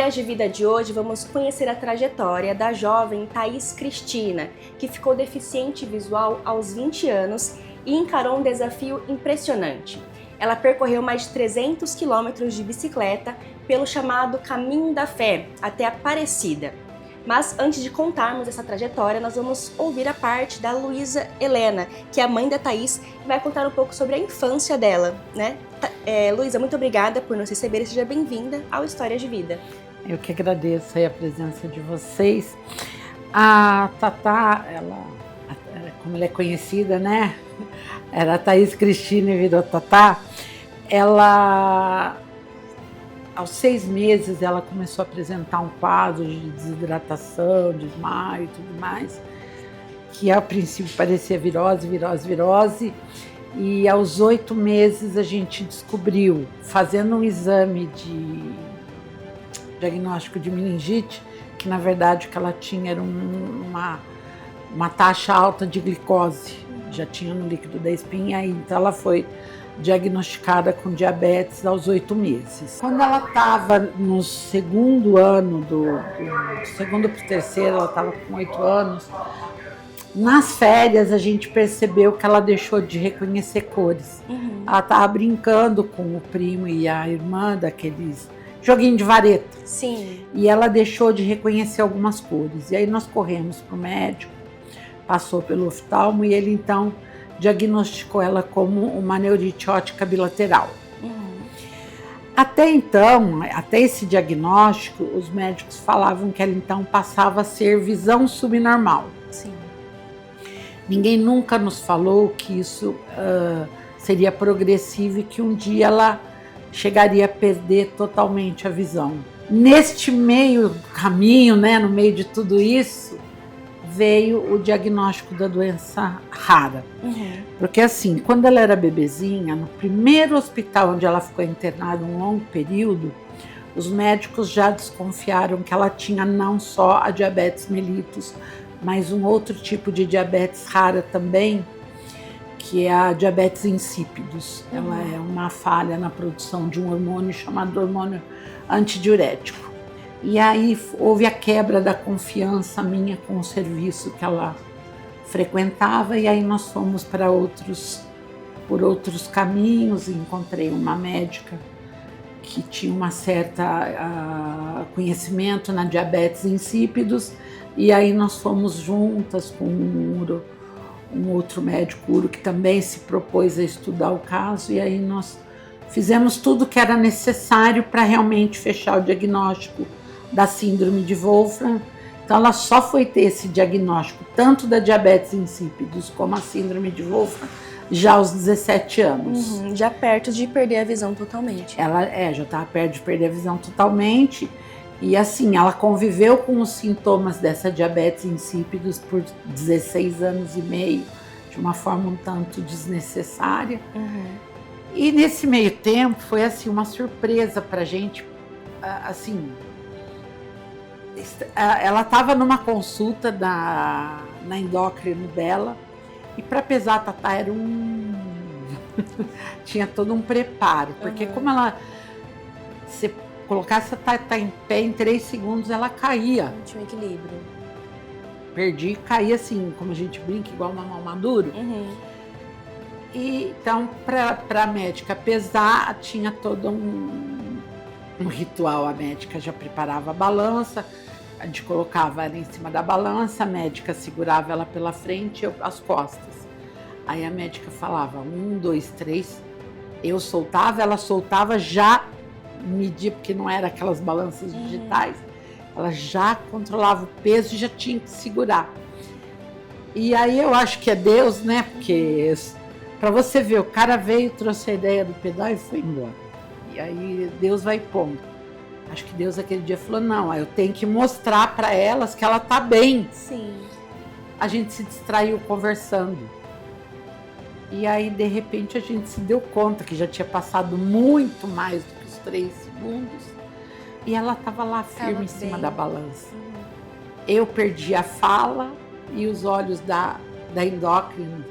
Histórias de Vida de hoje, vamos conhecer a trajetória da jovem Thaís Cristina, que ficou deficiente visual aos 20 anos e encarou um desafio impressionante. Ela percorreu mais de 300 quilômetros de bicicleta pelo chamado Caminho da Fé, até Aparecida. Mas antes de contarmos essa trajetória, nós vamos ouvir a parte da Luísa Helena, que é a mãe da Thaís, e vai contar um pouco sobre a infância dela, né? Luísa, muito obrigada por nos receber e seja bem-vinda ao Histórias de Vida. Eu que agradeço aí a presença de vocês. A Tatá, como ela é conhecida, né? Era a Thaís Cristina e virou Tatá. Ela, aos 6 meses, ela começou a apresentar um quadro de desidratação, desmaio e tudo mais, que a princípio parecia virose. E aos 8 meses a gente descobriu, fazendo um exame de diagnóstico de meningite, que na verdade o que ela tinha era uma taxa alta de glicose, já tinha no líquido da espinha, então ela foi diagnosticada com diabetes aos 8 meses. Quando ela estava no segundo ano, do segundo para o terceiro, ela estava com 8 anos, nas férias a gente percebeu que ela deixou de reconhecer cores. Ela estava brincando com o primo e a irmã daqueles joguinho de vareta. Sim. E ela deixou de reconhecer algumas cores. E aí nós corremos para o médico, passou pelo oftalmo e ele então diagnosticou ela como uma neurite óptica bilateral. Até então, até esse diagnóstico, os médicos falavam que ela então passava a ser visão subnormal. Sim. Ninguém nunca nos falou que isso seria progressivo e que um dia ela chegaria a perder totalmente a visão. Neste meio caminho, né, no meio de tudo isso, veio o diagnóstico da doença rara. Porque assim, quando ela era bebezinha, no primeiro hospital onde ela ficou internada um longo período, os médicos já desconfiaram que ela tinha não só a diabetes mellitus, mas um outro tipo de diabetes rara também, que é a diabetes insípidos. Ela é uma falha na produção de um hormônio chamado hormônio antidiurético. E aí houve a quebra da confiança minha com o serviço que ela frequentava, e aí nós fomos por outros caminhos, e encontrei uma médica que tinha uma certa conhecimento na diabetes insípidos, e aí nós fomos juntas com um outro médico uro que também se propôs a estudar o caso, e aí nós fizemos tudo que era necessário para realmente fechar o diagnóstico da síndrome de Wolfram. Então ela só foi ter esse diagnóstico, tanto da diabetes insípidos como a síndrome de Wolfram, já aos 17 anos. Já perto de perder a visão totalmente. Ela já estava perto de perder a visão totalmente. E assim, ela conviveu com os sintomas dessa diabetes insípidos por 16 anos e meio, de uma forma um tanto desnecessária. E nesse meio tempo foi assim uma surpresa pra gente, assim, ela estava numa consulta na endócrino dela, e para pesar a Tatá era tinha todo um preparo, porque como ela se colocasse a Tatá em pé, em 3 segundos ela caía. Não tinha equilíbrio. Perdi, caía assim, como a gente brinca, igual mamão maduro. E então, para a médica pesar, tinha todo um ritual. A médica já preparava a balança, a gente colocava ela em cima da balança, a médica segurava ela pela frente e eu as costas. Aí a médica falava 1, 2, 3, eu soltava, ela soltava, já media, porque não era aquelas balanças digitais, ela já controlava o peso e já tinha que segurar. E aí eu acho que é Deus, né? Porque para você ver, o cara veio, trouxe a ideia do pedal e foi embora. E aí Deus vai pondo. Acho que Deus aquele dia falou, não, eu tenho que mostrar para elas que ela tá bem. Sim. A gente se distraiu conversando. E aí, de repente, a gente se deu conta que já tinha passado muito mais do que os 3 segundos. E ela estava lá firme em cima da balança. Eu perdi a fala e os olhos da endócrino.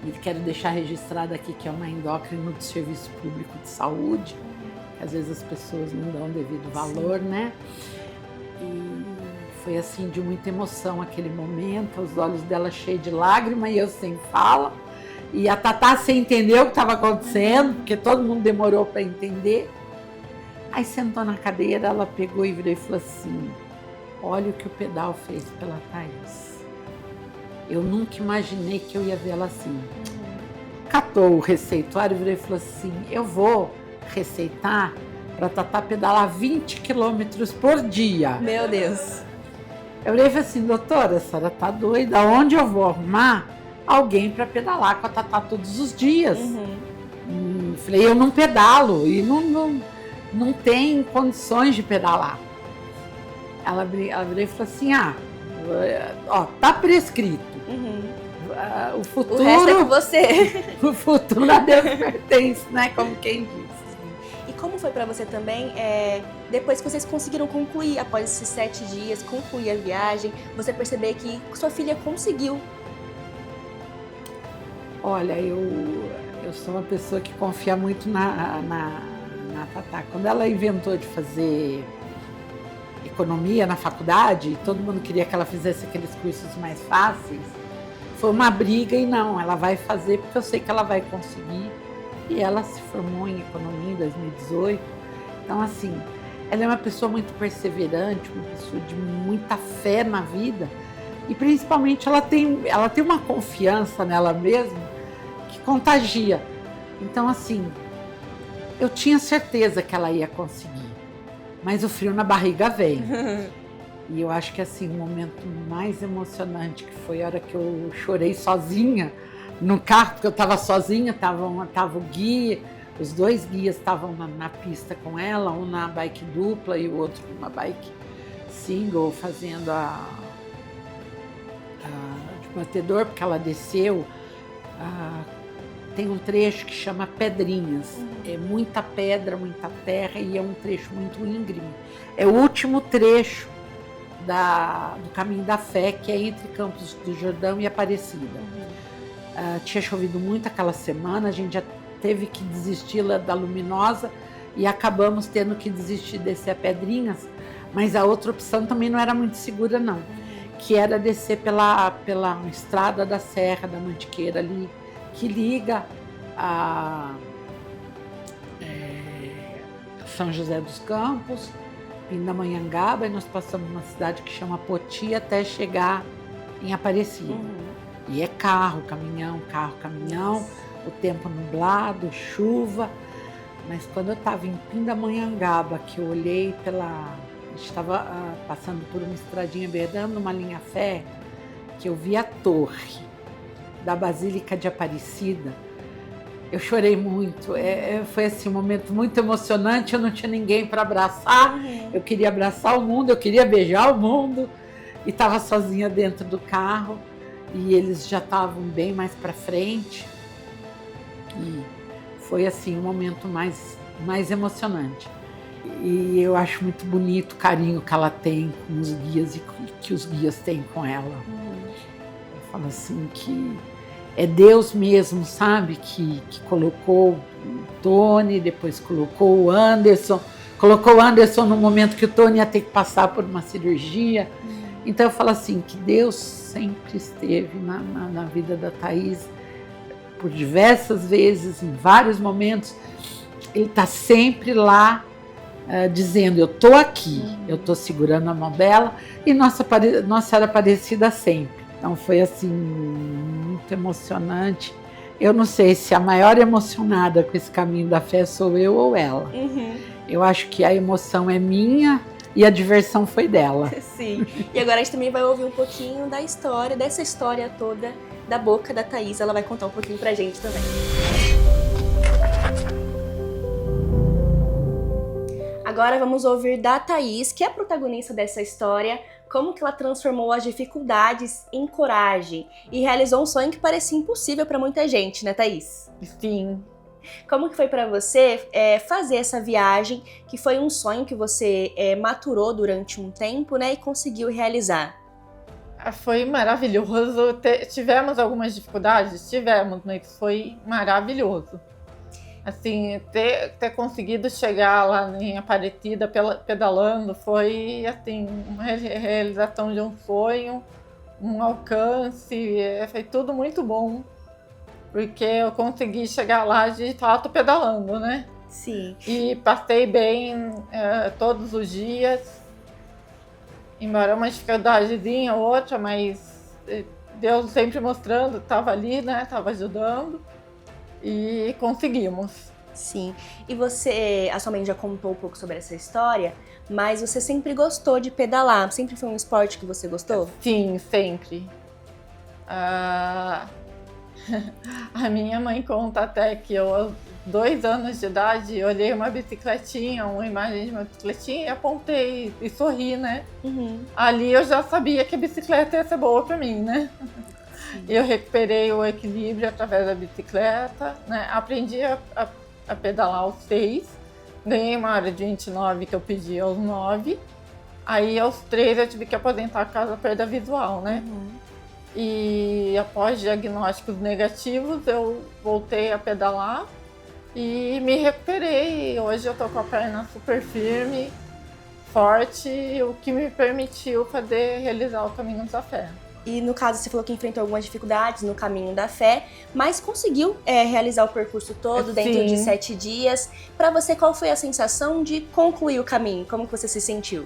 E quero deixar registrado aqui que é uma endócrino do Serviço Público de Saúde, que às vezes as pessoas não dão o devido valor, né? E foi assim de muita emoção aquele momento, os olhos dela cheios de lágrimas e eu sem fala. E a Tatá sem entender o que estava acontecendo, porque todo mundo demorou para entender. Aí sentou na cadeira, ela pegou e virou e falou assim: olha o que o pedal fez pela Thaís. Eu nunca imaginei que eu ia vê-la assim. Catou o receituário e virou e falou assim: eu vou receitar para Tatá pedalar 20 quilômetros por dia. Meu Deus. Eu falei assim: doutora, a senhora tá doida? Onde eu vou arrumar alguém para pedalar com a Tatá todos os dias? Falei: eu não pedalo e não tem condições de pedalar. Ela virou e falou assim: ó, tá prescrito. O futuro, o resto é com você. O futuro a Deus pertence, né? Como quem diz. E como foi para você também, depois que vocês conseguiram concluir, após esses 7 dias, concluir a viagem, você perceber que sua filha conseguiu? Olha, eu sou uma pessoa que confia muito na Tatá. Quando ela inventou de fazer economia na faculdade, todo mundo queria que ela fizesse aqueles cursos mais fáceis, foi uma briga e não, ela vai fazer porque eu sei que ela vai conseguir. E ela se formou em economia em 2018. Então, assim, ela é uma pessoa muito perseverante, uma pessoa de muita fé na vida. E, principalmente, ela tem uma confiança nela mesma que contagia. Então, assim, eu tinha certeza que ela ia conseguir. Mas o frio na barriga veio. E eu acho que, assim, o momento mais emocionante que foi a hora que eu chorei sozinha no carro, porque eu estava sozinha, tava o guia, os 2 guias estavam na pista com ela, um na bike dupla e o outro numa bike single, fazendo de batedor, porque ela desceu. Tem um trecho que chama Pedrinhas, é muita pedra, muita terra e é um trecho muito íngreme. É o último trecho do Caminho da Fé, que é entre Campos do Jordão e Aparecida. Tinha chovido muito aquela semana, a gente já teve que desistir da Luminosa e acabamos tendo que desistir de descer a Pedrinhas, mas a outra opção também não era muito segura não, que era descer pela estrada da Serra da Mantiqueira ali, que liga a São José dos Campos, Pindamonhangaba, e nós passamos numa cidade que chama Poti até chegar em Aparecida. E é carro, caminhão, o tempo nublado, chuva. Mas quando eu estava em Pindamonhangaba, que eu olhei a gente estava passando por uma estradinha beirando uma linha férrea, que eu vi a torre da Basílica de Aparecida, eu chorei muito. Foi assim, um momento muito emocionante, eu não tinha ninguém para abraçar, eu queria abraçar o mundo, eu queria beijar o mundo, e estava sozinha dentro do carro. E eles já estavam bem mais para frente. E foi assim um momento mais emocionante. E eu acho muito bonito o carinho que ela tem com os guias e que os guias têm com ela. Eu falo assim que é Deus mesmo, sabe? Que colocou o Tony, depois colocou o Anderson. Colocou o Anderson no momento que o Tony ia ter que passar por uma cirurgia. Então eu falo assim, que Deus sempre esteve na vida da Thaís, por diversas vezes, em vários momentos. Ele está sempre lá dizendo, eu estou aqui, eu estou segurando a mão dela, e Nossa Senhora Aparecida sempre. Então foi assim, muito emocionante. Eu não sei se a maior emocionada com esse caminho da fé sou eu ou ela. Eu acho que a emoção é minha, e a diversão foi dela. Sim. E agora a gente também vai ouvir um pouquinho da história, dessa história toda, da boca da Thaís. Ela vai contar um pouquinho pra gente também. Agora vamos ouvir da Thaís, que é a protagonista dessa história, como que ela transformou as dificuldades em coragem e realizou um sonho que parecia impossível pra muita gente, né, Thaís? Sim. Como que foi para você fazer essa viagem, que foi um sonho que você maturou durante um tempo, né, e conseguiu realizar? Foi maravilhoso. Tivemos algumas dificuldades? Tivemos, mas foi maravilhoso. Assim, ter conseguido chegar lá em Aparecida pedalando foi, assim, uma realização de um sonho, um alcance, foi tudo muito bom, porque eu consegui chegar lá de fato pedalando, né? Sim. E passei bem todos os dias, embora uma dificuldadezinha ou outra, mas Deus sempre mostrando, estava ali, né? Estava ajudando. E conseguimos. Sim. E você, a sua mãe já contou um pouco sobre essa história, mas você sempre gostou de pedalar? Sempre foi um esporte que você gostou? Sim, sempre. A minha mãe conta até que eu, aos 2 anos de idade, olhei uma bicicletinha, uma imagem de uma bicicletinha e apontei e sorri, né? Uhum. Ali eu já sabia que a bicicleta ia ser boa para mim, né? Eu recuperei o equilíbrio através da bicicleta, né? Aprendi a pedalar aos 6, ganhei uma hora de 29 que eu pedi aos 9, aí aos 3 eu tive que aposentar por causa da perda visual, né? Uhum. E após diagnósticos negativos eu voltei a pedalar e me recuperei. Hoje eu tô com a perna super firme, forte, o que me permitiu realizar o Caminho da Fé. E no caso, você falou que enfrentou algumas dificuldades no caminho da fé, mas conseguiu realizar o percurso todo dentro de 7 dias. Para você, qual foi a sensação de concluir o caminho? Como que você se sentiu?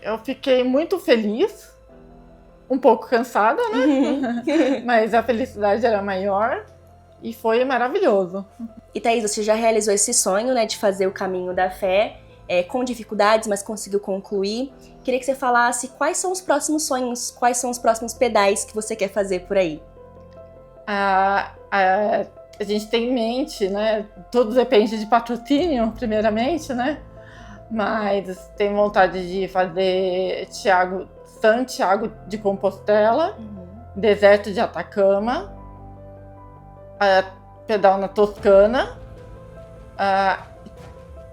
Eu fiquei muito feliz, um pouco cansada, né? Mas a felicidade era maior e foi maravilhoso. E Thaís, você já realizou esse sonho, né, de fazer o caminho da fé, com dificuldades, mas conseguiu concluir. Queria que você falasse quais são os próximos sonhos, quais são os próximos pedais que você quer fazer por aí. A gente tem em mente, né? Tudo depende de patrocínio, primeiramente, né? Mas tem vontade de fazer Santiago de Compostela, Deserto de Atacama, pedal na Toscana,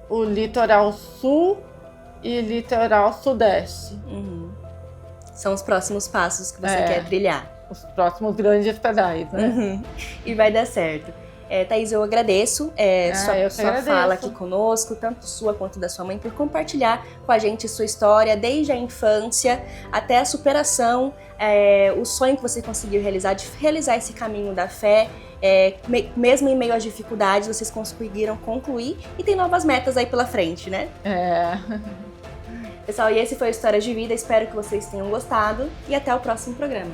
o litoral sul e litoral sudeste. São os próximos passos que você quer trilhar. Os próximos grandes pedais, né? E vai dar certo. Thaís, eu agradeço sua fala aqui conosco, tanto sua quanto da sua mãe, por compartilhar com a gente sua história, desde a infância até a superação, o sonho que você conseguiu realizar, de realizar esse caminho da fé. Mesmo em meio às dificuldades, vocês conseguiram concluir e tem novas metas aí pela frente, né? Pessoal, e esse foi o Histórias de Vida, espero que vocês tenham gostado e até o próximo programa.